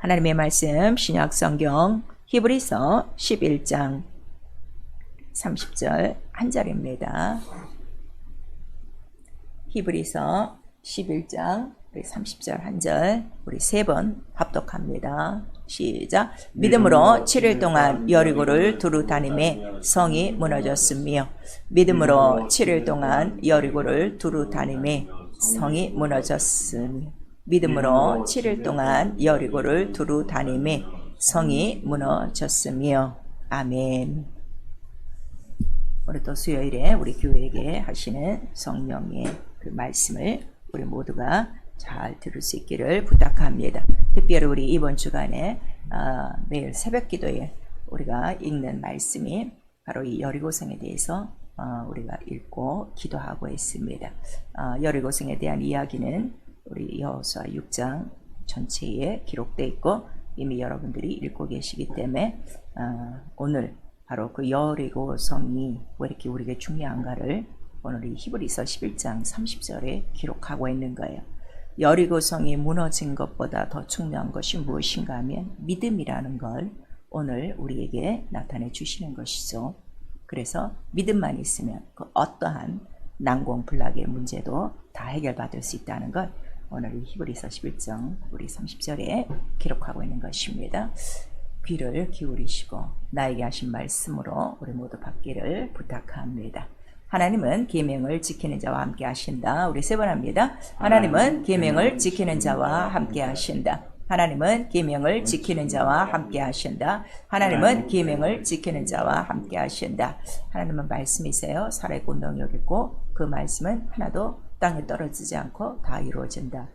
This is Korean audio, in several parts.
하나님의 말씀 신약 성경 히브리서 11장 30절 한 절입니다. 히브리서 11장 30절 한 절 우리 세 번 합독합니다. 시작. 믿음으로 7일 동안 여리고를 두루 다니매 성이 무너졌으며 믿음으로 7일 동안 여리고를 두루 다니매 성이 무너졌으며 믿음으로 7일 동안 여리고를 두루 다니매 성이 무너졌으며 아멘. 오늘 또 수요일에 우리 교회에게 하시는 성령의 그 말씀을 우리 모두가 잘 들을 수 있기를 부탁합니다. 특별히 우리 이번 주간에 매일 새벽 기도에 우리가 읽는 말씀이 바로 이 여리고성에 대해서 우리가 읽고 기도하고 있습니다. 여리고성에 대한 이야기는 우리 여호수아 6장 전체에 기록되어 있고 이미 여러분들이 읽고 계시기 때문에 오늘 바로 그 여리고성이 왜 이렇게 우리에게 중요한가를 오늘 이 히브리서 11장 30절에 기록하고 있는 거예요. 여리고성이 무너진 것보다 더 중요한 것이 무엇인가 하면 믿음이라는 걸 오늘 우리에게 나타내 주시는 것이죠. 그래서 믿음만 있으면 그 어떠한 난공불락의 문제도 다 해결받을 수 있다는 걸 오늘 이 히브리서 11장 우리 30절에 기록하고 있는 것입니다. 귀를 기울이시고 나에게 하신 말씀으로 우리 모두 받기를 부탁합니다. 하나님은 계명을 지키는 자와 함께 하신다. 우리 세 번 합니다. 하나님은 계명을 지키는 자와 함께 하신다. 하나님은 계명을 지키는 자와 함께 하신다. 하나님은 계명을 지키는 자와 함께 하신다. 하나님은 말씀이세요. 살아있고 능력있고 그 말씀은 하나도 땅에 떨어지지 않고 다 이루어진다.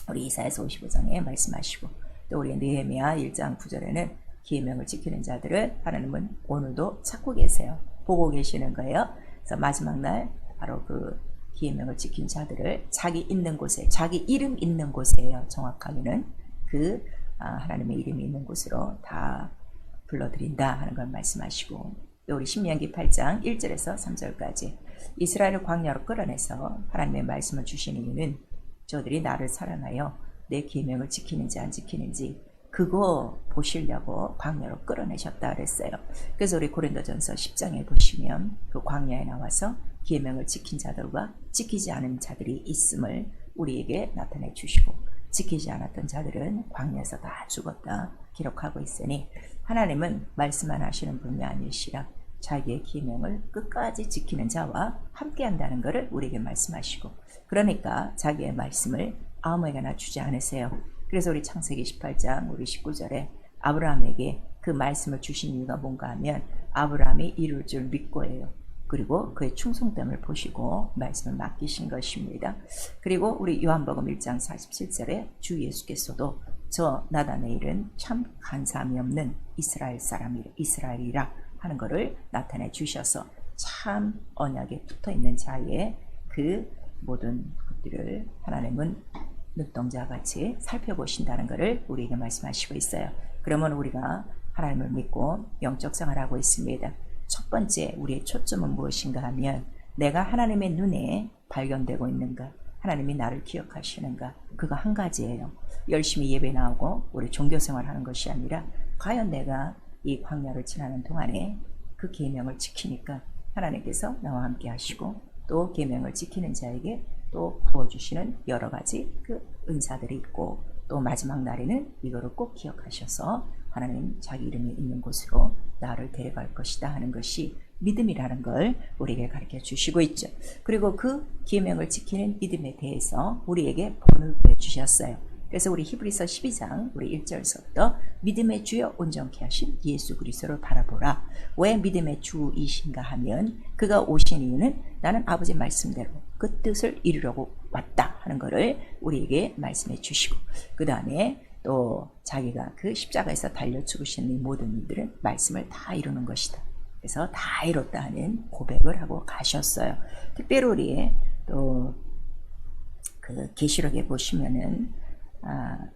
우리 이사야서 55장에 말씀하시고 또 우리 느헤미야 1장 9절에는 계명을 지키는 자들을 하나님은 오늘도 찾고 계세요. 보고 계시는 거예요. 그래서 마지막 날 바로 그 계명을 지킨 자들을 자기 있는 곳에, 자기 이름 있는 곳에요. 정확하게는 그 하나님의 이름이 있는 곳으로 다 불러드린다 하는 걸 말씀하시고 또 우리 신명기 8장 1절에서 3절까지 이스라엘을 광야로 끌어내서 하나님의 말씀을 주신 이유는 저들이 나를 사랑하여 내 계명을 지키는지 안 지키는지 그거 보시려고 광야로 끌어내셨다 그랬어요. 그래서 우리 고린도전서 10장에 보시면 그 광야에 나와서 계명을 지킨 자들과 지키지 않은 자들이 있음을 우리에게 나타내 주시고 지키지 않았던 자들은 광야에서 다 죽었다 기록하고 있으니 하나님은 말씀만 하시는 분이 아니시라 자기의 계명을 끝까지 지키는 자와 함께 한다는 것을 우리에게 말씀하시고 그러니까 자기의 말씀을 아무에게나 주지 않으세요. 그래서 우리 창세기 18장 우리 19절에 아브라함에게 그 말씀을 주신 이유가 뭔가 하면 아브라함이 이룰 줄 믿고예요. 그리고 그의 충성됨을 보시고 말씀을 맡기신 것입니다. 그리고 우리 요한복음 1장 47절에 주 예수께서도 저 나다네일은 참 간사함이 없는 이스라엘이라 하는 것을 나타내 주셔서 참 언약에 붙어있는 자의 그 모든 것들을 하나님은 눈동자와 같이 살펴보신다는 것을 우리에게 말씀하시고 있어요. 그러면 우리가 하나님을 믿고 영적 생활하고 있습니다. 첫 번째 우리의 초점은 무엇인가 하면 내가 하나님의 눈에 발견되고 있는가, 하나님이 나를 기억하시는가, 그거 한 가지예요. 열심히 예배 나오고 우리 종교생활 하는 것이 아니라 과연 내가 이 광야를 지나는 동안에 그 계명을 지키니까 하나님께서 나와 함께 하시고 또 계명을 지키는 자에게 또 부어주시는 여러 가지 그 은사들이 있고 또 마지막 날에는 이거를 꼭 기억하셔서 하나님 자기 이름이 있는 곳으로 나를 데려갈 것이다 하는 것이 믿음이라는 걸 우리에게 가르쳐 주시고 있죠. 그리고 그 계명을 지키는 믿음에 대해서 우리에게 본을 보여주셨어요. 그래서 우리 히브리서 12장 우리 1절서부터 믿음의 주여 온전케 하신 예수 그리스도를 바라보라. 왜 믿음의 주이신가 하면 그가 오신 이유는 나는 아버지 말씀대로 그 뜻을 이루려고 왔다 하는 것을 우리에게 말씀해 주시고 그 다음에 또 자기가 그 십자가에서 달려 죽으신 이 모든 일들은 말씀을 다 이루는 것이다. 그래서 다 이뤘다 하는 고백을 하고 가셨어요. 특별히 우리 또 그 계시록에 보시면은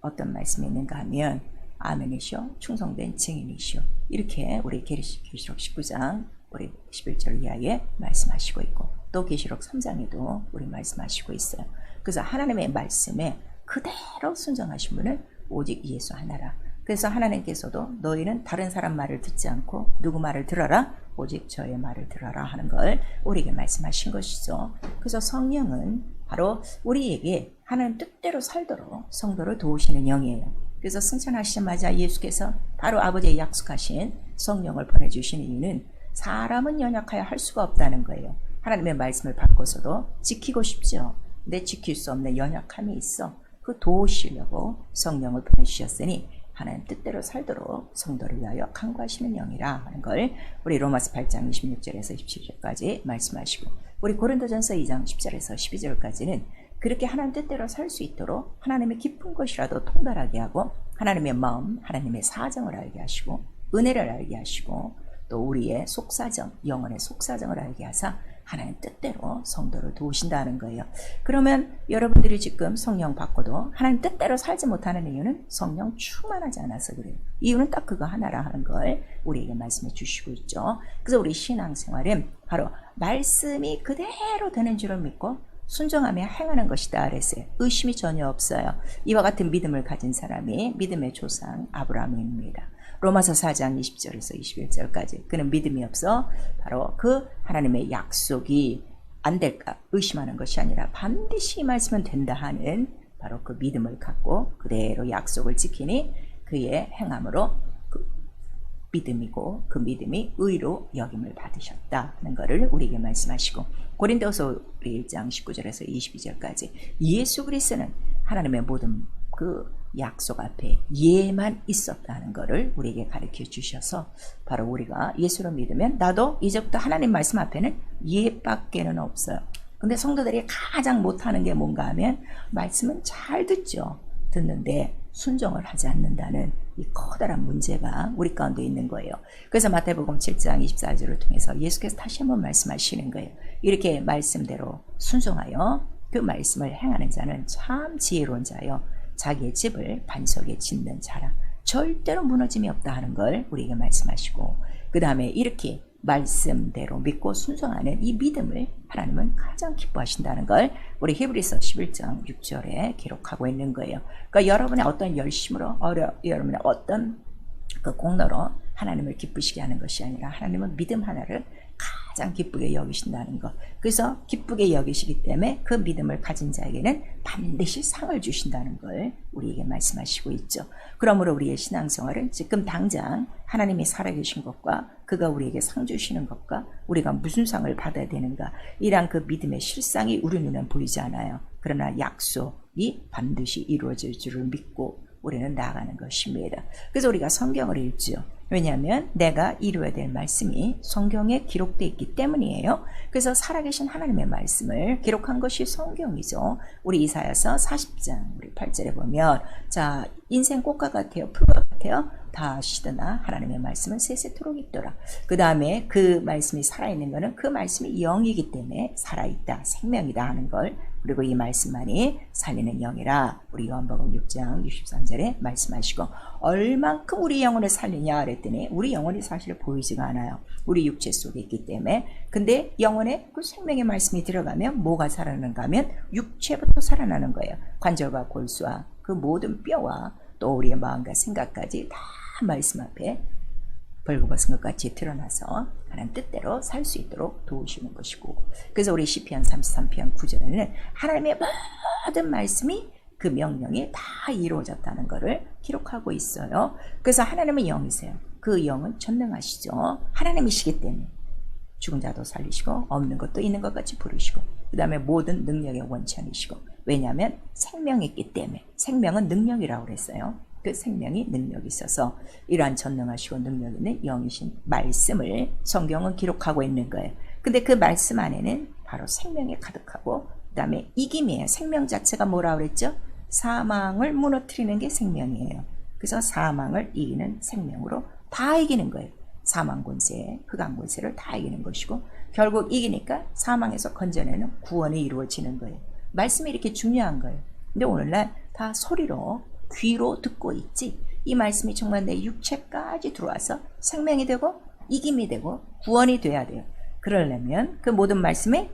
어떤 말씀이 있는가 하면 아멘이시오 충성된 증인이시오 이렇게 우리 계시록 19장 우리 11절 이하에 말씀하시고 있고 또 계시록 3장에도 우리 말씀하시고 있어요. 그래서 하나님의 말씀에 그대로 순종하신 분은 오직 예수 하나라. 그래서 하나님께서도 너희는 다른 사람 말을 듣지 않고 누구 말을 들어라? 오직 저의 말을 들어라 하는 걸 우리에게 말씀하신 것이죠. 그래서 성령은 바로 우리에게 하나님 뜻대로 살도록 성도를 도우시는 영이에요. 그래서 승천하시자마자 예수께서 바로 아버지의 약속하신 성령을 보내주시는 이유는 사람은 연약하여 할 수가 없다는 거예요. 하나님의 말씀을 받고서도 지키고 싶죠. 근데 지킬 수 없는 연약함이 있어. 그 도우시려고 성령을 보내주셨으니 하나님 뜻대로 살도록 성도를 위하여 간구하시는 영이라 하는 걸 우리 로마서 8장 26절에서 27절까지 말씀하시고, 우리 고린도전서 2장 10절에서 12절까지는 그렇게 하나님 뜻대로 살 수 있도록 하나님의 깊은 것이라도 통달하게 하고 하나님의 마음, 하나님의 사정을 알게 하시고 은혜를 알게 하시고 또 우리의 속사정, 영혼의 속사정을 알게 하사 하나님 뜻대로 성도를 도우신다는 거예요. 그러면 여러분들이 지금 성령 받고도 하나님 뜻대로 살지 못하는 이유는 성령 충만하지 않아서 그래요. 이유는 딱 그거 하나라 하는 걸 우리에게 말씀해 주시고 있죠. 그래서 우리 신앙생활은 바로 말씀이 그대로 되는 줄을 믿고 순종하며 행하는 것이다 그랬어요. 의심이 전혀 없어요. 이와 같은 믿음을 가진 사람이 믿음의 조상 아브라함입니다. 로마서 4장 20절에서 21절까지 그는 믿음이 없어 바로 그 하나님의 약속이 안 될까 의심하는 것이 아니라 반드시 말씀은 된다 하는 바로 그 믿음을 갖고 그대로 약속을 지키니 그의 행함으로 그 믿음이고 그 믿음이 의로 여김을 받으셨다 하는 것을 우리에게 말씀하시고, 고린도서 1장 19절에서 22절까지 예수 그리스도는 하나님의 모든 그 약속 앞에 예만 있었다는 것을 우리에게 가르쳐 주셔서 바로 우리가 예수를 믿으면 나도 이제부터 하나님 말씀 앞에는 예밖에는 없어요. 근데 성도들이 가장 못하는 게 뭔가 하면 말씀은 잘 듣죠. 듣는데 순종을 하지 않는다는 이 커다란 문제가 우리 가운데 있는 거예요. 그래서 마태복음 7장 24절을 통해서 예수께서 다시 한번 말씀하시는 거예요. 이렇게 말씀대로 순종하여 그 말씀을 행하는 자는 참 지혜로운 자요 자기의 집을 반석에 짓는 자라 절대로 무너짐이 없다 하는 걸 우리에게 말씀하시고, 그 다음에 이렇게 말씀대로 믿고 순종하는 이 믿음을 하나님은 가장 기뻐하신다는 걸 우리 히브리서 11장 6절에 기록하고 있는 거예요. 그러니까 여러분의 어떤 열심으로 여러분의 어떤 그 공로로 하나님을 기쁘시게 하는 것이 아니라 하나님은 믿음 하나를 가장 기쁘게 여기신다는 것. 그래서 기쁘게 여기시기 때문에 그 믿음을 가진 자에게는 반드시 상을 주신다는 걸 우리에게 말씀하시고 있죠. 그러므로 우리의 신앙생활은 지금 당장 하나님이 살아계신 것과 그가 우리에게 상 주시는 것과 우리가 무슨 상을 받아야 되는가, 이러한 그 믿음의 실상이 우리 눈엔 보이지 않아요. 그러나 약속이 반드시 이루어질 줄을 믿고 우리는 나아가는 것입니다. 그래서 우리가 성경을 읽죠. 왜냐하면 내가 이루어야 될 말씀이 성경에 기록되어 있기 때문이에요. 그래서 살아계신 하나님의 말씀을 기록한 것이 성경이죠. 우리 이사야서 40장 우리 8절에 보면 자 인생 꽃과 같아요. 풀과 같아요. 다 시드나 하나님의 말씀은 세세토록 있더라. 그 다음에 그 말씀이 살아있는 것은 그 말씀이 영이기 때문에 살아있다. 생명이다 하는 걸, 그리고 이 말씀만이 살리는 영이라 우리 요한복음 6장 63절에 말씀하시고, 얼만큼 우리 영혼을 살리냐 그랬더니 우리 영혼이 사실 보이지가 않아요. 우리 육체 속에 있기 때문에. 근데 영혼에 그 생명의 말씀이 들어가면 뭐가 살아나는가 하면 육체부터 살아나는 거예요. 관절과 골수와 그 모든 뼈와 또 우리의 마음과 생각까지 다 말씀 앞에 벌거벗은 것 같이 드러나서 하나님 뜻대로 살 수 있도록 도우시는 것이고, 그래서 우리 시편 33편 9절에는 하나님의 모든 말씀이 그 명령이 다 이루어졌다는 것을 기록하고 있어요. 그래서 하나님은 영이세요. 그 영은 전능하시죠. 하나님이시기 때문에 죽은 자도 살리시고 없는 것도 있는 것 같이 부르시고, 그 다음에 모든 능력의 원천이시고, 왜냐하면 생명이 있기 때문에, 생명은 능력이라고 그랬어요. 그 생명이 능력이 있어서 이러한 전능하시고 능력 있는 영이신 말씀을 성경은 기록하고 있는 거예요. 근데 그 말씀 안에는 바로 생명이 가득하고 그 다음에 이김이에요. 생명 자체가 뭐라고 그랬죠? 사망을 무너뜨리는 게 생명이에요. 그래서 사망을 이기는 생명으로 다 이기는 거예요. 사망 권세, 흑암 권세를 다 이기는 것이고, 결국 이기니까 사망에서 건져내는 구원이 이루어지는 거예요. 말씀이 이렇게 중요한 거예요. 근데 오늘날 다 소리로 귀로 듣고 있지, 이 말씀이 정말 내 육체까지 들어와서 생명이 되고 이김이 되고 구원이 돼야 돼요. 그러려면 그 모든 말씀에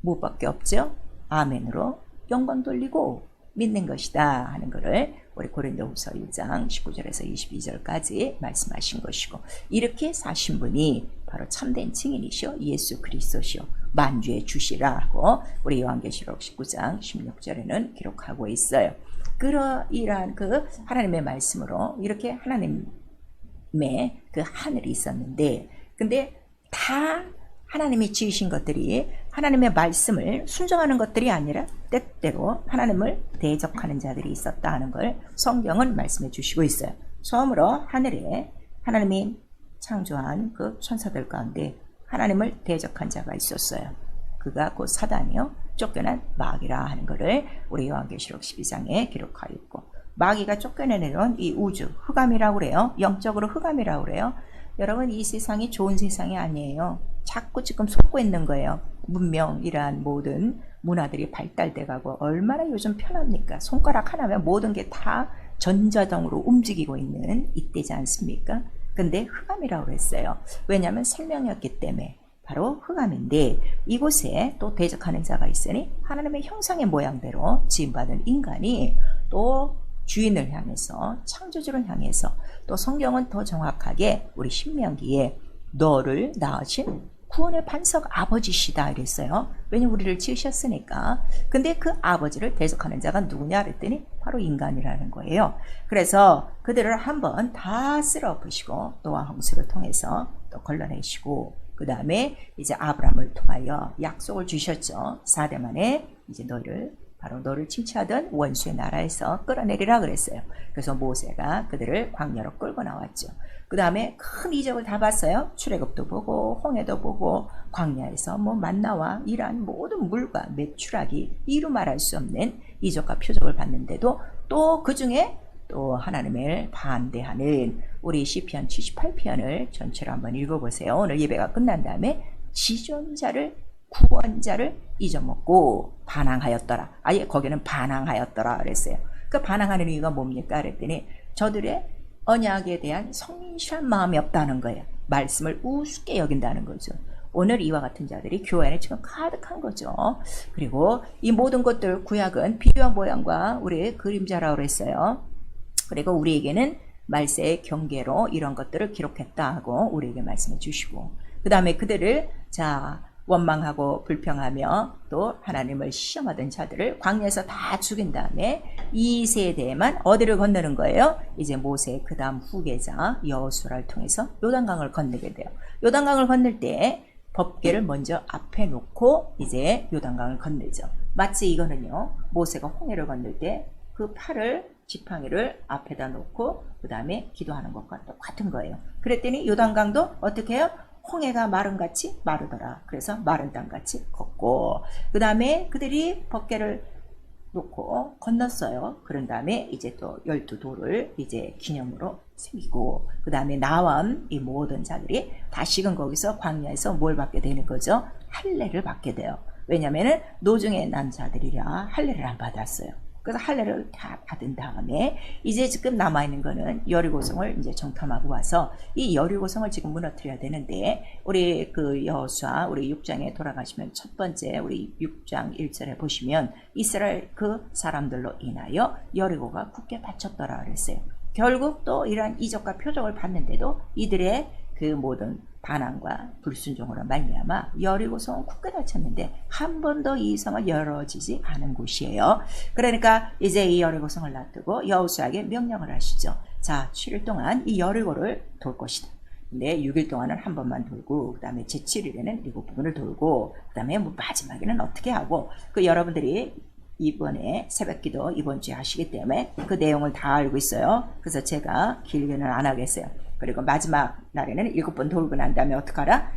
무엇밖에 없죠? 아멘으로 영광 돌리고 믿는 것이다 하는 것을 우리 고린도후서 1장 19절에서 22절까지 말씀하신 것이고, 이렇게 사신 분이 바로 참된 증인이시오 예수 그리스도시오 만주의 주시라고 우리 요한계시록 19장 16절에는 기록하고 있어요. 이러한 그 하나님의 말씀으로 이렇게 하나님의 그 하늘이 있었는데, 근데 다 하나님이 지으신 것들이 하나님의 말씀을 순종하는 것들이 아니라 때때로 하나님을 대적하는 자들이 있었다 하는 걸 성경은 말씀해 주시고 있어요. 처음으로 하늘에 하나님이 창조한 그 천사들 가운데 하나님을 대적한 자가 있었어요. 그가 곧 사단이요 쫓겨난 마귀라 하는 것을 우리 요한계시록 12장에 기록하여 있고, 마귀가 쫓겨내는 이 우주, 흑암이라고 그래요. 영적으로 흑암이라고 그래요. 여러분, 이 세상이 좋은 세상이 아니에요. 자꾸 지금 속고 있는 거예요. 문명이란 모든 문화들이 발달돼 가고 얼마나 요즘 편합니까? 손가락 하나면 모든 게 다 전자동으로 움직이고 있는 이때지 않습니까? 근데 흑암이라고 했어요. 왜냐하면 생명이었기 때문에. 바로 흑암인데, 이곳에 또 대적하는 자가 있으니 하나님의 형상의 모양대로 지음받은 인간이 또 주인을 향해서, 창조주를 향해서, 또 성경은 더 정확하게 우리 신명기에 너를 낳으신 구원의 반석 아버지시다 이랬어요. 왜냐면 우리를 지으셨으니까. 근데 그 아버지를 대적하는 자가 누구냐 그랬더니 바로 인간이라는 거예요. 그래서 그들을 한번 다 쓸어엎으시고 노아 홍수를 통해서 또 걸러내시고, 그 다음에 이제 아브라함을 통하여 약속을 주셨죠. 4대 만에 이제 바로 너를 칭찬하던 원수의 나라에서 끌어내리라 그랬어요. 그래서 모세가 그들을 광야로 끌고 나왔죠. 그 다음에 큰 이적을 다 봤어요. 출애굽도 보고 홍해도 보고 광야에서 뭐 만나와 이러한 모든 물과 매출하기 이루 말할 수 없는 이적과 표적을 봤는데도 또 그 중에 또 하나님을 반대하는 우리 시편 78편을 전체로 한번 읽어보세요. 오늘 예배가 끝난 다음에 지존자를 구원자를 잊어먹고 반항하였더라. 아예 거기는 반항하였더라 그랬어요. 그 반항하는 이유가 뭡니까 그랬더니 저들의 언약에 대한 성실한 마음이 없다는 거예요. 말씀을 우습게 여긴다는 거죠. 오늘 이와 같은 자들이 교회 안에 지금 가득한 거죠. 그리고 이 모든 것들 구약은 비유와 모양과 우리의 그림자라고 그랬어요. 그리고 우리에게는 말세의 경계로 이런 것들을 기록했다 하고 우리에게 말씀해 주시고, 그 다음에 그들을 원망하고 불평하며 또 하나님을 시험하던 자들을 광야에서 다 죽인 다음에 이 세대에만 어디를 건너는 거예요? 이제 모세의 그 다음 후계자 여호수아를 통해서 요단강을 건너게 돼요. 요단강을 건널 때 법궤를 먼저 앞에 놓고 이제 요단강을 건너죠. 마치 이거는요, 모세가 홍해를 건널 때 그 팔을 지팡이를 앞에다 놓고 그 다음에 기도하는 것과 똑같은 거예요. 그랬더니 요단강도 어떻게 해요? 홍해가 마른같이 마르더라. 그래서 마른 땅같이 걷고, 그 다음에 그들이 법궤를 놓고 건넜어요. 그런 다음에 이제 또 12돌을 이제 기념으로 새기고, 그 다음에 나온 이 모든 자들이 다시금 거기서 광야에서 뭘 받게 되는 거죠? 할례를 받게 돼요. 왜냐면은 노중에 난 자들이라 할례를 안 받았어요. 그래서 할례를 다 받은 다음에 이제 지금 남아있는 거는 여리고성을 이제 정탐하고 와서 이 여리고성을 지금 무너뜨려야 되는데, 우리 그 여호수아 우리 6장에 돌아가시면 첫 번째 우리 6장 1절에 보시면 이스라엘 그 사람들로 인하여 여리고가 굳게 닫혔더라 그랬어요. 결국 또 이러한 이적과 표적을 봤는데도 이들의 그 모든 반항과 불순종으로 말미암아 여리고성은 굳게 닫혔는데 한 번도 이 성을 열어지지 않은 곳이에요. 그러니까 이제 이 여리고성을 놔두고 여호수아에게 명령을 하시죠. 자, 7일 동안 이 여리고를 돌 것이다. 근데 6일 동안은 한 번만 돌고, 그 다음에 제7일에는 7번을 돌고, 그 다음에 뭐 마지막에는 어떻게 하고, 그 여러분들이 이번에 새벽기도 이번 주에 하시기 때문에 그 내용을 다 알고 있어요. 그래서 제가 길게는 안 하겠어요. 그리고 마지막 날에는 7번 돌고 난 다음에 어떡하라?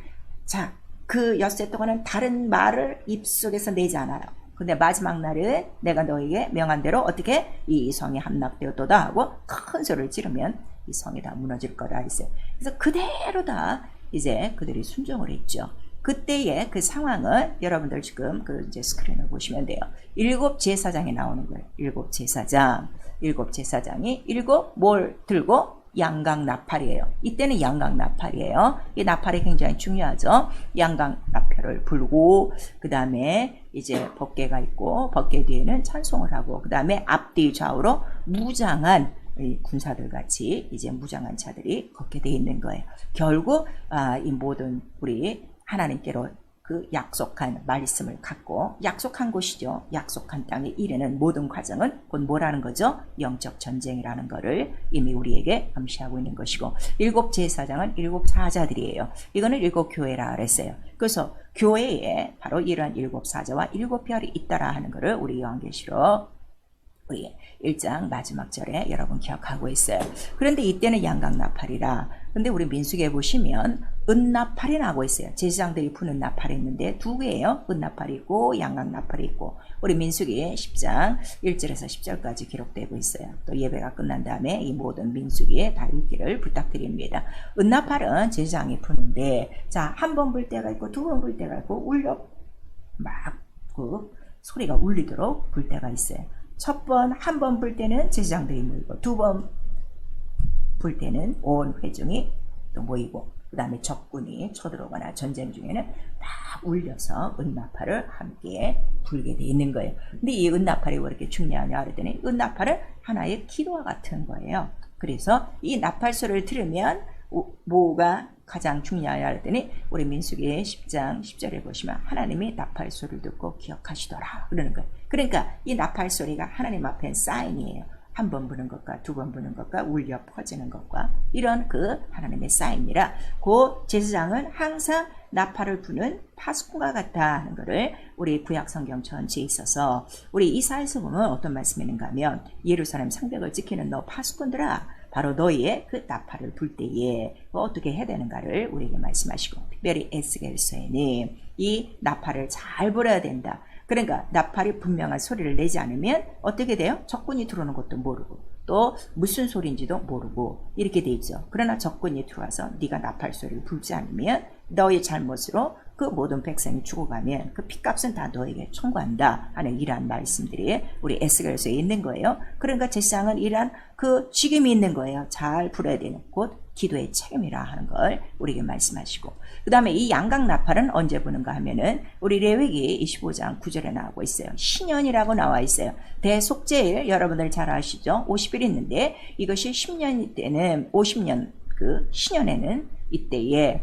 자, 그 엿새 동안은 다른 말을 입속에서 내지 않아요. 근데 마지막 날은 내가 너에게 명한 대로 어떻게 이 성이 함락되었도다 하고 큰 소리를 지르면 이 성이 다 무너질 거라 했어요. 그래서 그대로 다 이제 그들이 순종을 했죠. 그때의 그 상황은 여러분들 지금 그 이제 스크린을 보시면 돼요. 7 제사장이 나오는 거예요. 7 제사장. 7 제사장이 7 뭘 들고? 양각 나팔이에요. 이때는 양각 나팔이에요. 이 나팔이 굉장히 중요하죠. 양각 나팔 음나팔을 불고 그 다음에 이제 법궤가 있고 법궤 뒤에는 찬송을 하고 그 다음에 앞뒤 좌우로 무장한 군사들 같이 이제 무장한 자들이 걷게 돼 있는 거예요. 결국 이 모든 우리 하나님께로 그 약속한 말씀을 갖고 약속한 곳이죠. 약속한 땅에 이르는 모든 과정은 곧 뭐라는 거죠? 영적 전쟁이라는 거를 이미 우리에게 암시하고 있는 것이고 일곱 제사장은 일곱 사자들이에요. 이거는 일곱 교회라 그랬어요. 그래서 교회에 바로 이러한 일곱 사자와 일곱 별이 있다라 하는 거를 우리 요한계시록 우리 1장 마지막 절에 여러분 기억하고 있어요. 그런데 이때는 양각나팔이라. 근데 우리 민수기에 보시면 은나팔이 나고 있어요. 제사장들이 부는 나팔이 있는데 두 개예요. 은나팔이 있고 양각나팔이 있고 우리 민수기 10장 1절에서 10절까지 기록되고 있어요. 또 예배가 끝난 다음에 이 모든 민수기에 다 읽기를 부탁드립니다. 은나팔은 제사장이 부는데 자, 한 번 불 때가 있고 두 번 불 때가 있고 울려 막 그 소리가 울리도록 불 때가 있어요. 한 번 불 때는 제사장들이 모이고 두 번 불 때는 온 회중이 또 모이고 그 다음에 적군이 쳐들어오거나 전쟁 중에는 다 울려서 은나팔을 함께 불게 돼 있는 거예요. 근데 이 은나팔이 왜 이렇게 중요하냐 그랬더니 은나팔은 하나의 기도와 같은 거예요. 그래서 이 나팔 소리를 들으면 뭐가 가장 중요하냐 그랬더니 우리 민수기 10장 10절에 보시면 하나님이 나팔 소리를 듣고 기억하시더라 그러는 거예요. 그러니까 이 나팔 소리가 하나님 앞엔 사인이에요. 한 번 부는 것과 두 번 부는 것과 울려 퍼지는 것과 이런 그 하나님의 사인이라 그 제사장은 항상 나팔을 부는 파수꾼과 같다 하는 것을 우리 구약 성경 전체에 있어서 우리 이사야서 보면 어떤 말씀이 있는가 하면 예루살렘 성벽을 지키는 너 파수꾼들아 바로 너희의 그 나팔을 불 때에 어떻게 해야 되는가를 우리에게 말씀하시고 특별히 에스겔서에는 이 나팔을 잘 불어야 된다. 그러니까 나팔이 분명한 소리를 내지 않으면 어떻게 돼요? 적군이 들어오는 것도 모르고 또 무슨 소리인지도 모르고 이렇게 돼 있죠. 그러나 적군이 들어와서 네가 나팔 소리를 불지 않으면 너의 잘못으로 그 모든 백성이 죽어가면 그 핏값은 다 너에게 청구한다 하는 이러한 말씀들이 우리 에스겔서에 있는 거예요. 그러니까 제사장은 이러한 그 책임이 있는 거예요. 잘 불어야 되는 곧 기도의 책임이라 하는 걸 우리에게 말씀하시고 그 다음에 이 양각 나팔은 언제 부는가 하면은 우리 레위기 25장 9절에 나오고 있어요. 신년이라고 나와 있어요. 대속죄일 여러분들 잘 아시죠? 50일 있는데 이것이 10년 때는 50년 그 신년에는 이때에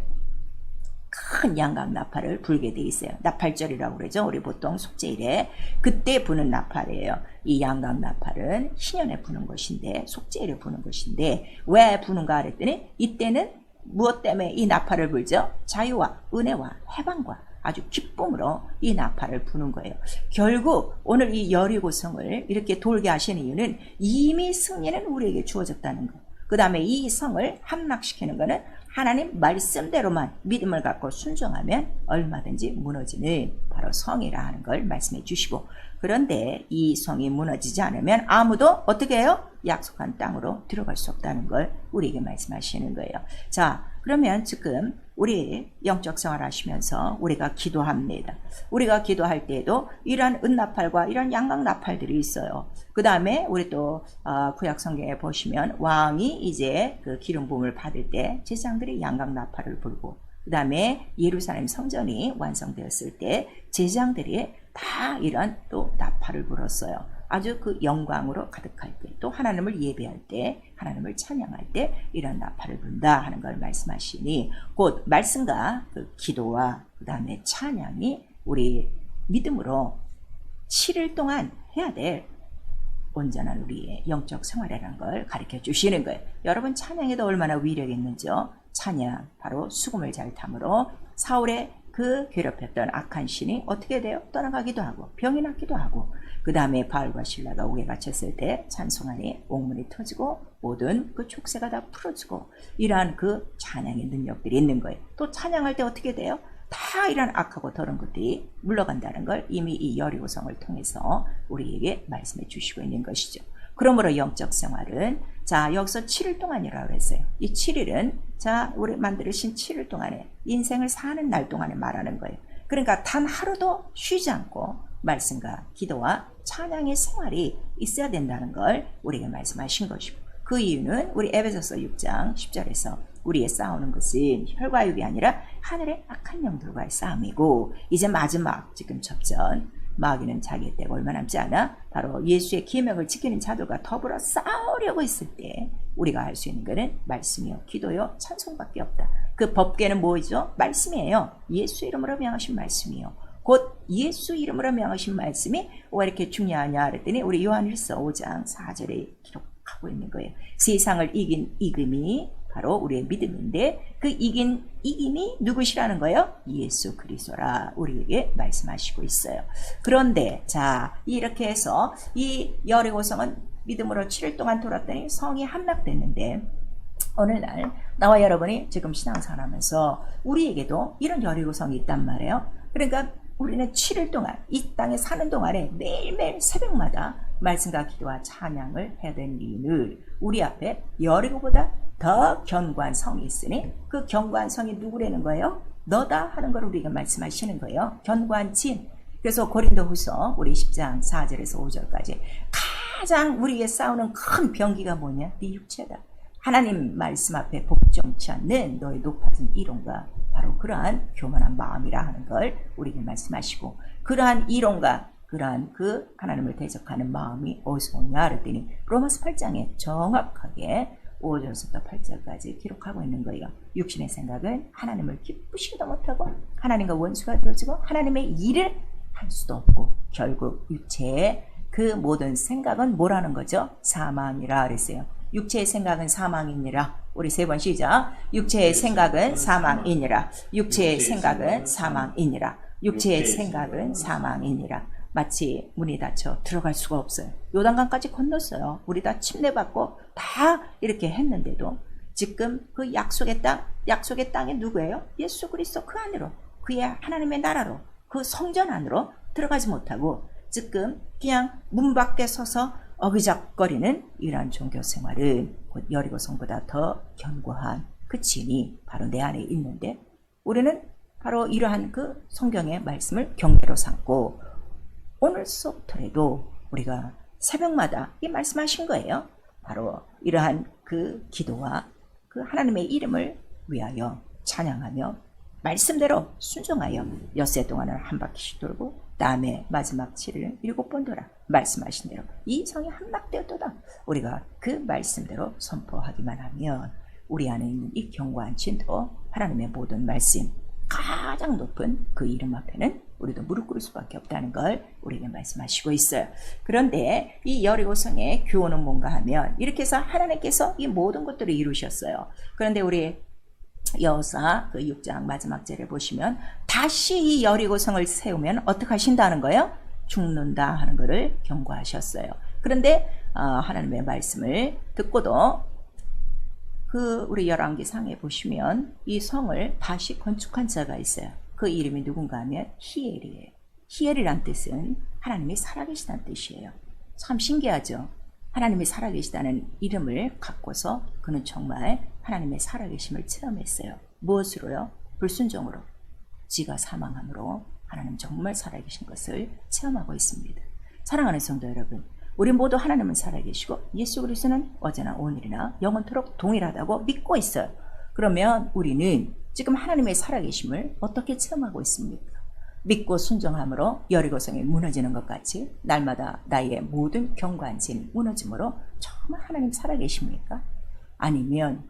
큰 양각 나팔을 불게 돼 있어요. 나팔절이라고 그러죠. 우리 보통 속죄일에 그때 부는 나팔이에요. 이 양각 나팔은 신년에 부는 것인데 속죄일에 부는 것인데 왜 부는가 그랬더니 이때는 무엇 때문에 이 나팔을 불죠? 자유와 은혜와 해방과 아주 기쁨으로 이 나팔을 부는 거예요. 결국 오늘 이 여리고성을 이렇게 돌게 하시는 이유는 이미 승리는 우리에게 주어졌다는 거. 그 다음에 이 성을 함락시키는 것은 하나님 말씀대로만 믿음을 갖고 순종하면 얼마든지 무너지는 바로 성이라 하는 걸 말씀해 주시고 그런데 이 성이 무너지지 않으면 아무도 어떻게 해요? 약속한 땅으로 들어갈 수 없다는 걸 우리에게 말씀하시는 거예요. 자, 그러면 지금 우리 영적 생활 하시면서 우리가 기도합니다. 우리가 기도할 때에도 이런 은나팔과 이런 양각 나팔들이 있어요. 그 다음에 우리 또 구약 성경에 보시면 왕이 이제 그 기름 부음을 받을 때 제사장들이 양각 나팔을 불고 그 다음에 예루살렘 성전이 완성되었을 때 제사장들이 다 이런 또 나팔을 불었어요. 아주 그 영광으로 가득할 때 또 하나님을 예배할 때 하나님을 찬양할 때 이런 나팔을 분다 하는 걸 말씀하시니 곧 말씀과 그 기도와 그 다음에 찬양이 우리 믿음으로 7일 동안 해야 될 온전한 우리의 영적 생활이라는 걸 가르쳐 주시는 거예요. 여러분 찬양에도 얼마나 위력이 있는지요. 찬양 바로 수금을 잘 탐으로 사울의 그 괴롭혔던 악한 신이 어떻게 돼요? 떠나가기도 하고 병이 낫기도 하고 그 다음에 바알과 실라가 옥에 갇혔을 때 찬송하니 옥문이 터지고 모든 그 족쇄가 다 풀어지고 이러한 그 찬양의 능력들이 있는 거예요. 또 찬양할 때 어떻게 돼요? 다 이런 악하고 더러운 것들이 물러간다는 걸 이미 이 여리고성을 통해서 우리에게 말씀해 주시고 있는 것이죠. 그러므로 영적 생활은 자 여기서 7일 동안이라고 했어요. 이 7일은 자 우리 만들으신 7일 동안에 인생을 사는 날 동안에 말하는 거예요. 그러니까 단 하루도 쉬지 않고 말씀과 기도와 찬양의 생활이 있어야 된다는 걸 우리에게 말씀하신 것이고 그 이유는 우리 에베소서 6장 10절에서 우리의 싸우는 것은 혈과 육이 아니라 하늘의 악한 영들과의 싸움이고 이제 마지막 지금 접전 마귀는 자기의 때가 얼마 남지 않아 바로 예수의 계명을 지키는 자들과 더불어 싸우려고 있을 때 우리가 할 수 있는 것은 말씀이요 기도요 찬송밖에 없다. 그 법궤는 뭐죠? 말씀이에요. 예수 이름으로 명하신 말씀이요. 곧 예수 이름으로 명하신 말씀이 왜 이렇게 중요하냐 그랬더니 우리 요한일서 5장 4절에 기록하고 있는 거예요. 세상을 이긴 이김이 바로 우리의 믿음인데 그 이김이 누구시라는 거예요? 예수 그리스도라 우리에게 말씀하시고 있어요. 그런데 자 이렇게 해서 이 여리고성은 믿음으로 7일 동안 돌았더니 성이 함락됐는데 오늘날 나와 여러분이 지금 신앙생활하면서 우리에게도 이런 여리고성이 있단 말이에요. 그러니까 우리는 7일 동안 이 땅에 사는 동안에 매일매일 새벽마다 말씀과 기도와 찬양을 해야 되는 이유는 우리 앞에 여리고보다 더 견고한 성이 있으니 그 견고한 성이 누구라는 거예요? 너다 하는 걸 우리가 말씀하시는 거예요. 견고한 진. 그래서 고린도후서 우리 10장 4절에서 5절까지 가장 우리에게 싸우는 큰 병기가 뭐냐? 네 육체다. 하나님 말씀 앞에 복종치 않는 너의 높아진 이론과 바로 그러한 교만한 마음이라 하는 걸 우리에게 말씀하시고 그러한 이론과 그러한 그 하나님을 대적하는 마음이 어디서 오냐 그랬더니 로마서 8장에 정확하게 5절부터 8절까지 기록하고 있는 거예요. 육신의 생각은 하나님을 기쁘시기도 못하고 하나님과 원수가 되어지고 하나님의 일을 할 수도 없고 결국 육체의 그 모든 생각은 뭐라는 거죠? 사망이라 그랬어요. 육체의 생각은 사망이니라. 우리 세 번 시작. 육체의 생각은 사망이니라. 육체의 생각은 사망이니라. 육체의 생각은 사망이니라. 마치 문이 닫혀 들어갈 수가 없어요. 요단강까지 건넜어요. 우리 다 침례받고 다 이렇게 했는데도 지금 그 약속의 땅이 누구예요? 예수 그리스도 그 안으로 그의 하나님의 나라로 그 성전 안으로 들어가지 못하고 지금 그냥 문 밖에 서서 어기적거리는 이러한 종교 생활은 곧 여리고성보다 더 견고한 그 진이 바로 내 안에 있는데 우리는 바로 이러한 그 성경의 말씀을 경계로 삼고 오늘 수업터에도 우리가 새벽마다 이 말씀하신 거예요. 바로 이러한 그 기도와 그 하나님의 이름을 위하여 찬양하며 말씀대로 순종하여 엿새 동안을 한 바퀴씩 돌고 다음에 마지막 7일은 7번 돌아 말씀하신 대로 이 성이 함락되었도다. 우리가 그 말씀대로 선포하기만 하면 우리 안에 있는 이 견고한 진도 하나님의 모든 말씀 가장 높은 그 이름 앞에는 우리도 무릎 꿇을 수밖에 없다는 걸 우리에게 말씀하시고 있어요. 그런데 이 여리고성의 교훈은 뭔가 하면 이렇게 해서 하나님께서 이 모든 것들을 이루셨어요. 그런데 우리 여호수아 그 6장 마지막 절에 보시면 다시 이 여리고성을 세우면 어떻게 하신다는 거예요? 죽는다 하는 것을 경고하셨어요. 그런데 하나님의 말씀을 듣고도 그 우리 열왕기상에 보시면 이 성을 다시 건축한 자가 있어요. 그 이름이 누군가 하면 히엘이에요. 히엘이란 뜻은 하나님이 살아계시다는 뜻이에요. 참 신기하죠. 하나님이 살아계시다는 이름을 갖고서 그는 정말 하나님의 살아계심을 체험했어요. 무엇으로요? 불순종으로. 지가 사망함으로 하나님 정말 살아계신 것을 체험하고 있습니다. 사랑하는 성도 여러분, 우리 모두 하나님은 살아계시고 예수 그리스도는 어제나 오늘이나 영원토록 동일하다고 믿고 있어요. 그러면 우리는 지금 하나님의 살아계심을 어떻게 체험하고 있습니까? 믿고 순종함으로 여리고성이 무너지는 것 같이 날마다 나의 모든 견고한 진이 무너짐으로 정말 하나님 살아계십니까? 아니면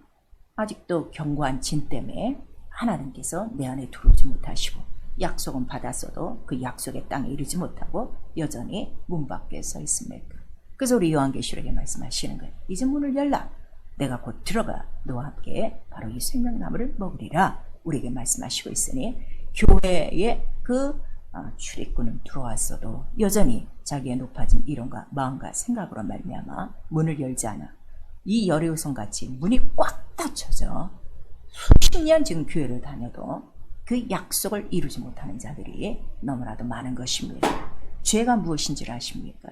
아직도 견고한 진 때문에 하나님께서 내 안에 들어오지 못하시고 약속은 받았어도 그 약속의 땅에 이르지 못하고 여전히 문 밖에 서 있습니까? 그래서 우리 요한계시록에 말씀하시는 거예요. 이제 문을 열라. 내가 곧 들어가 너와 함께 바로 이 생명나무를 먹으리라. 우리에게 말씀하시고 있으니 교회의 그 출입구는 들어왔어도 여전히 자기의 높아진 이론과 마음과 생각으로 말미암아 문을 열지 않아. 이 여리고성 같이 문이 꽉 닫혀져 수십 년 지금 교회를 다녀도 그 약속을 이루지 못하는 자들이 너무나도 많은 것입니다. 죄가 무엇인지를 아십니까?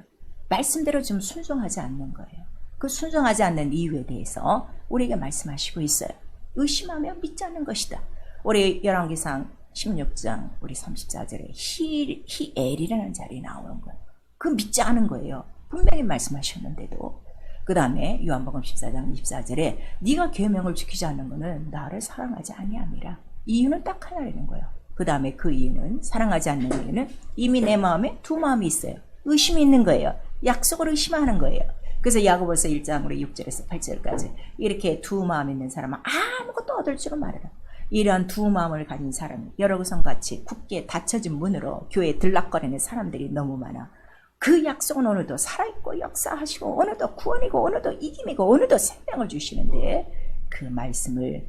말씀대로 좀 순종하지 않는 거예요. 그 순종하지 않는 이유에 대해서 우리에게 말씀하시고 있어요. 의심하며 믿지 않는 것이다. 우리 열왕기상 16장 우리 34절에 히엘이라는 자리에 나오는 거예요. 그 믿지 않은 거예요. 분명히 말씀하셨는데도 그 다음에 요한복음 14장 24절에 네가 계명을 지키지 않는 것은 나를 사랑하지 아니함이라. 이유는 딱 하나라는 거예요. 그 다음에 그 이유는, 사랑하지 않는 이유는 이미 내 마음에 두 마음이 있어요. 의심이 있는 거예요. 약속을 의심하는 거예요. 그래서 야고보서 1장 우리 6절에서 8절까지 이렇게 두 마음 있는 사람은 아무것도 얻을 줄은 말해라. 이러한 두 마음을 가진 사람이 여러 구성같이 굳게 닫혀진 문으로 교회에 들락거리는 사람들이 너무 많아. 그 약속은 오늘도 살아있고 역사하시고 오늘도 구원이고 오늘도 이김이고 오늘도 생명을 주시는데 그 말씀을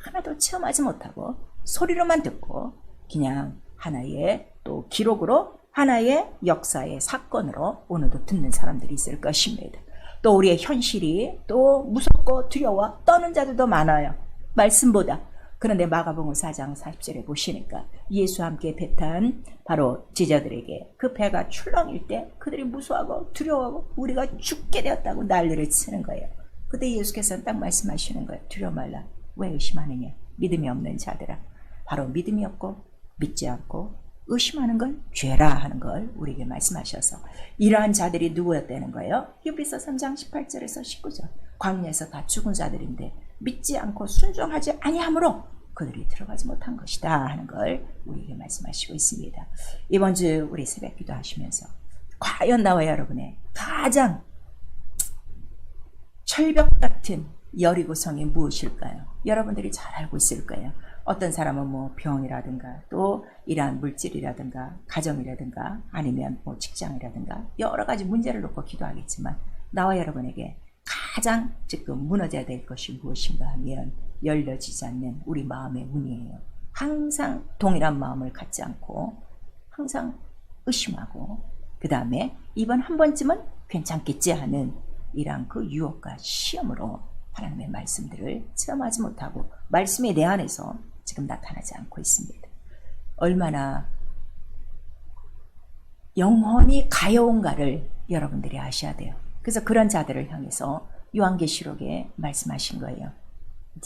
하나도 체험하지 못하고 소리로만 듣고 그냥 하나의 또 기록으로 하나의 역사의 사건으로 오늘도 듣는 사람들이 있을 것입니다. 또 우리의 현실이 또 무섭고 두려워 떠는 자들도 많아요. 말씀보다. 그런데 마가복음 4장 40절에 보시니까 예수와 함께 배 탄 바로 제자들에게 그 배가 출렁일 때 그들이 무서워하고 두려워하고 우리가 죽게 되었다고 난리를 치는 거예요. 그때 예수께서는 딱 말씀하시는 거예요. 두려워 말라. 왜 의심하느냐. 믿음이 없는 자들아. 바로 믿음이 없고 믿지 않고 의심하는 건 죄라 하는 걸 우리에게 말씀하셔서 이러한 자들이 누구였다는 거예요? 히브리서 3장 18절에서 19절. 광야에서 다 죽은 자들인데 믿지 않고 순종하지 아니하므로 그들이 들어가지 못한 것이다 하는 걸 우리에게 말씀하시고 있습니다. 이번 주 우리 새벽 기도하시면서 과연 나와 여러분의 가장 철벽 같은 여리고성이 무엇일까요? 여러분들이 잘 알고 있을 거예요. 어떤 사람은 뭐 병이라든가 또 이러한 물질이라든가 가정이라든가 아니면 뭐 직장이라든가 여러 가지 문제를 놓고 기도하겠지만 나와 여러분에게 가장 지금 무너져야 될 것이 무엇인가 하면 열려지지 않는 우리 마음의 문이에요. 항상 동일한 마음을 갖지 않고 항상 의심하고 그 다음에 이번 한 번쯤은 괜찮겠지 하는 이러한 그 유혹과 시험으로 하나님의 말씀들을 체험하지 못하고 말씀이 내 안에서 지금 나타나지 않고 있습니다. 얼마나 영혼이 가여운가를 여러분들이 아셔야 돼요. 그래서 그런 자들을 향해서 요한계시록에 말씀하신 거예요.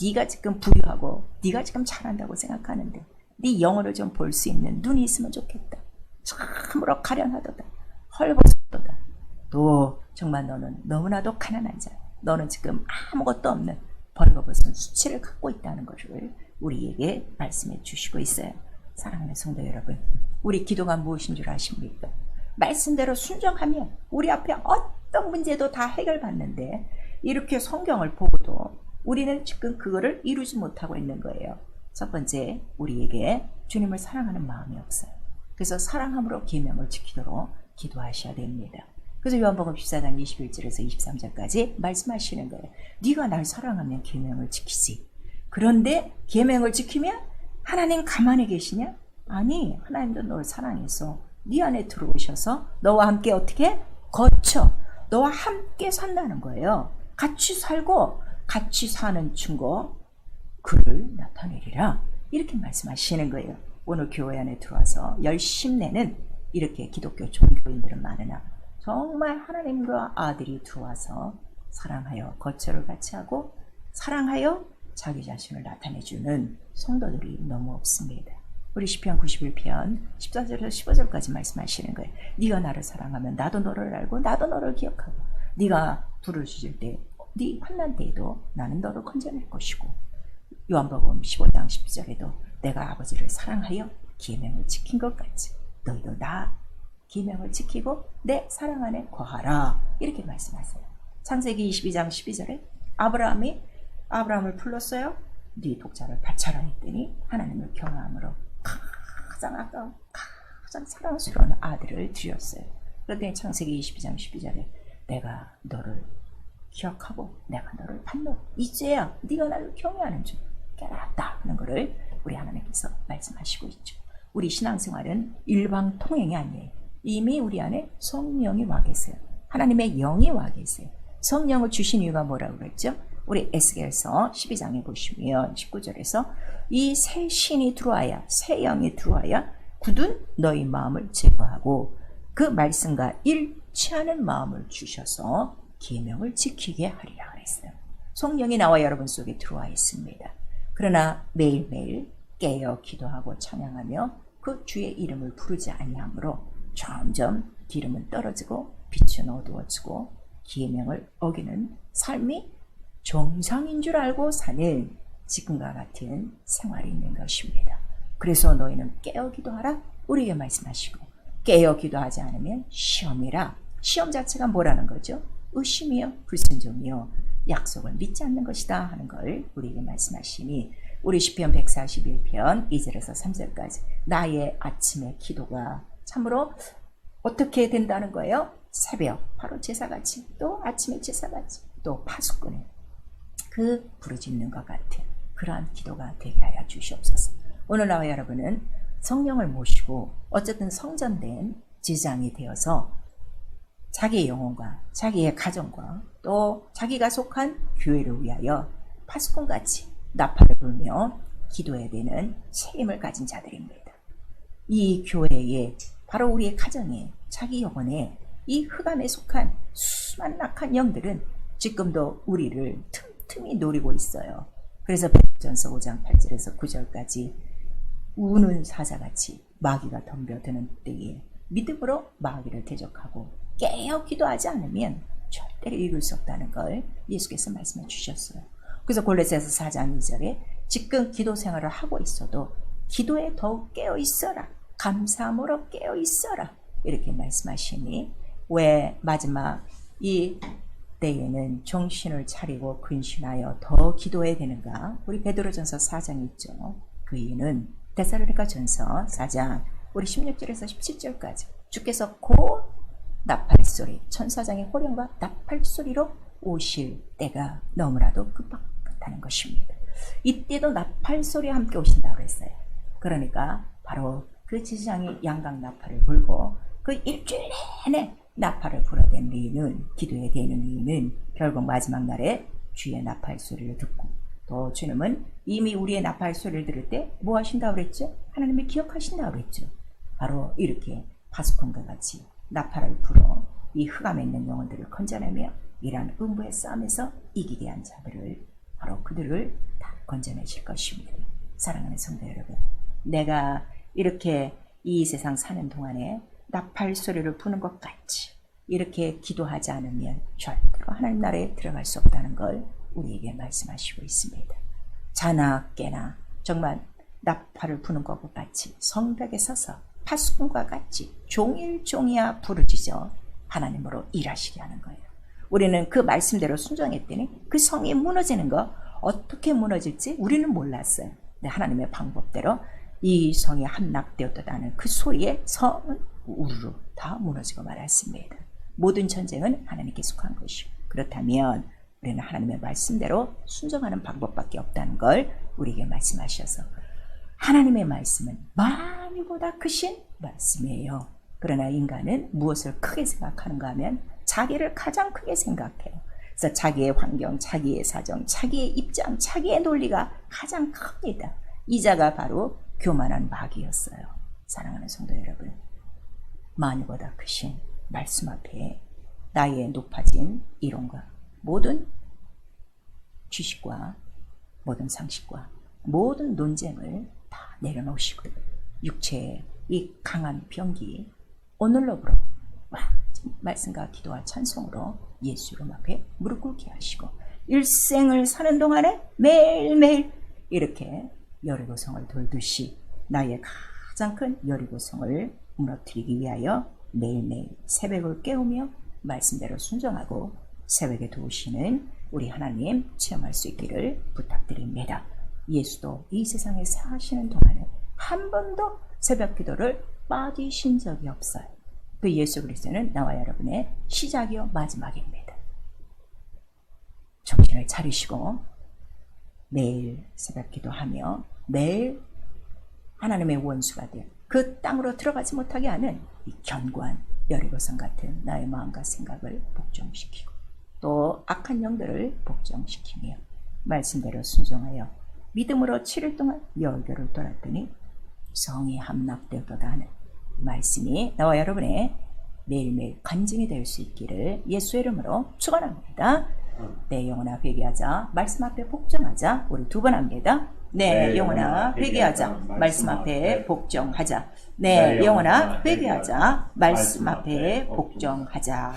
네가 지금 부유하고 네가 지금 잘한다고 생각하는데 네 영혼을 좀 볼 수 있는 눈이 있으면 좋겠다. 참으로 가련하도다. 헐벗도다. 또 정말 너는 너무나도 가난한 자야. 너는 지금 아무것도 없는 벌거벗은 수치를 갖고 있다는 것을 우리에게 말씀해 주시고 있어요. 사랑하는 성도 여러분, 우리 기도가 무엇인 줄 아십니까? 말씀대로 순종하면 우리 앞에 어떤 문제도 다 해결받는데 이렇게 성경을 보고도 우리는 지금 그거를 이루지 못하고 있는 거예요. 첫 번째, 우리에게 주님을 사랑하는 마음이 없어요. 그래서 사랑함으로 계명을 지키도록 기도하셔야 됩니다. 그래서 요한복음 14장 21절에서 23절까지 말씀하시는 거예요. 네가 날 사랑하면 계명을 지키지. 그런데 계명을 지키면 하나님 가만히 계시냐? 아니, 하나님도 너를 사랑해서 네 안에 들어오셔서 너와 함께 어떻게? 거쳐. 너와 함께 산다는 거예요. 같이 살고 같이 사는 증거 그를 나타내리라. 이렇게 말씀하시는 거예요. 오늘 교회 안에 들어와서 열심 내는 이렇게 기독교 종교인들은 많으나 정말 하나님과 아들이 들어와서 사랑하여 거처를 같이 하고 사랑하여 자기 자신을 나타내주는 성도들이 너무 없습니다. 우리 시편 91편 14절에서 15절까지 말씀하시는 거예요. 네가 나를 사랑하면 나도 너를 알고 나도 너를 기억하고 네가 불을 지질 때 네 환난 때에도 나는 너를 건져낼 것이고 요한복음 15장 10절에도 내가 아버지를 사랑하여 계명을 지킨 것 같이 너희도 나 계명을 지키고 내 사랑 안에 거하라. 이렇게 말씀하세요. 창세기 22장 12절에 아브라함을 불렀어요. 네 독자를 바쳐라 했더니 하나님을 경외함으로 가장 아까운 가장 사랑스러운 아들을 드렸어요. 그랬더니 창세기 22장 12절에 내가 너를 기억하고 내가 너를 받노. 이제야 네가 나를 경외하는 줄 깨달았다 하는 것을 우리 하나님께서 말씀하시고 있죠. 우리 신앙생활은 일방통행이 아니에요. 이미 우리 안에 성령이 와 계세요. 하나님의 영이 와 계세요. 성령을 주신 이유가 뭐라고 그랬죠? 우리 에스겔서 12장에 보시면 19절에서 이 새 신이 들어와야 새 영이 들어와야 굳은 너희 마음을 제거하고 그 말씀과 일치하는 마음을 주셔서 계명을 지키게 하리라 그랬어요. 성령이 나와 여러분 속에 들어와 있습니다. 그러나 매일매일 깨어 기도하고 찬양하며 그 주의 이름을 부르지 아니하므로 점점 기름은 떨어지고 빛은 어두워지고 계명을 어기는 삶이 정상인 줄 알고 사는 지금과 같은 생활이 있는 것입니다. 그래서 너희는 깨어 기도하라 우리에게 말씀하시고, 깨어 기도하지 않으면 시험이라. 시험 자체가 뭐라는 거죠? 의심이요, 불순종이요, 약속을 믿지 않는 것이다 하는 걸 우리에게 말씀하시니, 우리 시편 141편 2절에서 3절까지 나의 아침의 기도가 참으로 어떻게 된다는 거예요? 새벽 바로 제사같이, 또 아침에 제사같이, 또 파수꾼에 그 부르짖는 것 같은 그러한 기도가 되게 하여 주시옵소서. 오늘 나와 여러분은 성령을 모시고 어쨌든 성전된 제사장이 되어서 자기의 영혼과 자기의 가정과 또 자기가 속한 교회를 위하여 파수꾼같이 나팔을 불며 기도해야 되는 책임을 가진 자들입니다. 이 교회에, 바로 우리의 가정에, 자기 영혼에 이 흑암에 속한 수많은 악한 영들은 지금도 우리를 틈틈이 노리고 있어요. 그래서 베드로전서 5장 8절에서 9절까지 우는 사자같이 마귀가 덤벼드는 때에 믿음으로 마귀를 대적하고 깨어 기도하지 않으면 절대로 이룰 수 없다는 걸 예수께서 말씀해 주셨어요. 그래서 골로새서 4장 2절에 지금 기도 생활을 하고 있어도 기도에 더욱 깨어 있어라, 감사함으로 깨어 있어라, 이렇게 말씀하시니, 왜 마지막 이 때에는 정신을 차리고 근신하여 더 기도해야 되는가? 우리 베드로전서 4장이 있죠. 그 이유는 데살로니가전서 4장 우리 16절에서 17절까지 주께서 곧 나팔소리, 천사장의 호령과 나팔소리로 오실 때가 너무나도 급박하다는 것입니다. 이때도 나팔소리와 함께 오신다고 했어요. 그러니까 바로 그 제사장이 양각 나팔을 불고 그 일주일 내내 나팔을 불어댄 이유는, 기도에 대는 이유는 결국 마지막 날에 주의 나팔 소리를 듣고, 또 주님은 이미 우리의 나팔 소리를 들을 때 뭐 하신다고 그랬죠? 하나님이 기억하신다고 그랬죠. 바로 이렇게 파수꾼과 같이 나팔을 불어 이 흑암에 있는 영혼들을 건져내며 이러한 음부의 싸움에서 이기게 한 자들을, 바로 그들을 다 건져내실 것입니다. 사랑하는 성도 여러분, 내가 이렇게 이 세상 사는 동안에 나팔 소리를 부는 것 같이 이렇게 기도하지 않으면 절대로 하나님 나라에 들어갈 수 없다는 걸 우리에게 말씀하시고 있습니다. 자나 깨나 정말 나팔을 부는 것과 같이 성벽에 서서 파수꾼과 같이 종일종이야 부르짖어 하나님으로 일하시게 하는 거예요. 우리는 그 말씀대로 순종했더니 그 성이 무너지는 거, 어떻게 무너질지 우리는 몰랐어요. 근데 하나님의 방법대로 이 성이 함락되었다는 그 소리에 성은 우르르 다 무너지고 말았습니다. 모든 전쟁은 하나님께 속한 것이고, 그렇다면 우리는 하나님의 말씀대로 순종하는 방법밖에 없다는 걸 우리에게 말씀하셔서, 하나님의 말씀은 만유보다 크신 말씀이에요. 그러나 인간은 무엇을 크게 생각하는가 하면 자기를 가장 크게 생각해요. 그래서 자기의 환경, 자기의 사정, 자기의 입장, 자기의 논리가 가장 큽니다. 이자가 바로 교만한 마귀였어요. 사랑하는 성도 여러분, 만유보다 크신 말씀 앞에 나의 높아진 이론과 모든 지식과 모든 상식과 모든 논쟁을 다 내려놓으시고 육체의 이 강한 병기 오늘로부로 말씀과 기도와 찬송으로 예수 이름 앞에 무릎 꿇게 하시고 일생을 사는 동안에 매일매일 이렇게 여리고성을 돌듯이 나의 가장 큰 여리고성을 무너뜨리기 위하여 매일매일 새벽을 깨우며 말씀대로 순종하고 새벽에 도우시는 우리 하나님 체험할 수 있기를 부탁드립니다. 예수도 이 세상에 사시는 동안에 한 번도 새벽 기도를 빠지신 적이 없어요. 그 예수 그리스도는 나와 여러분의 시작이요 마지막입니다. 정신을 차리시고 매일 새벽 기도하며 매일 하나님의 원수가 된 그 땅으로 들어가지 못하게 하는 이 견고한 여리고성 같은 나의 마음과 생각을 복종시키고 또 악한 영들을 복종시키며 말씀대로 순종하여 믿음으로 7일 동안 열교를 돌았더니 성이 함락되었도다 하는 말씀이 나와 여러분의 매일매일 간증이 될 수 있기를 예수의 이름으로 축원합니다. 내 영혼아 회개하자, 말씀 앞에 복종하자. 우리 두 번 합니다. 내 영혼아 회개하자, 말씀 앞에 복종하자. 내 영혼아 회개하자, 말씀 앞에 복종하자.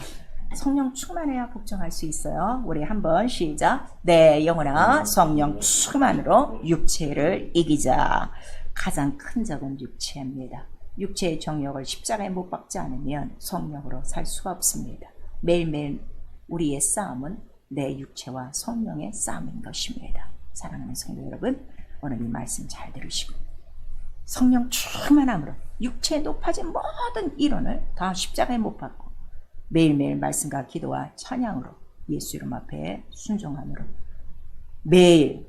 성령 충만해야 복종할 수 있어요. 우리 한번 시작. 내 영혼아 성령 충만으로 육체를 이기자. 가장 큰 적은 육체입니다. 육체의 정욕을 십자가에 못 박지 않으면 성령으로 살 수가 없습니다. 매일매일 우리의 싸움은 내 육체와 성령의 싸움인 것입니다. 사랑하는 성도 여러분, 오늘 이 말씀 잘 들으시고 성령 충만함으로 육체에 높아진 모든 이론을 다 십자가에 못 박고 매일매일 말씀과 기도와 찬양으로 예수 이름 앞에 순종함으로 매일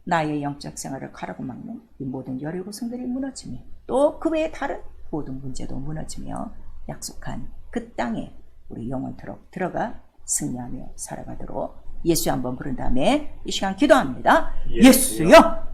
나의 영적 생활을 가로막는 이 모든 여리고성들이 무너지며 또 그 외의 다른 모든 문제도 무너지며 약속한 그 땅에 우리 영원토록 들어가 승리하며 살아가도록 예수 한번 부른 다음에 이 시간 기도합니다. 예수여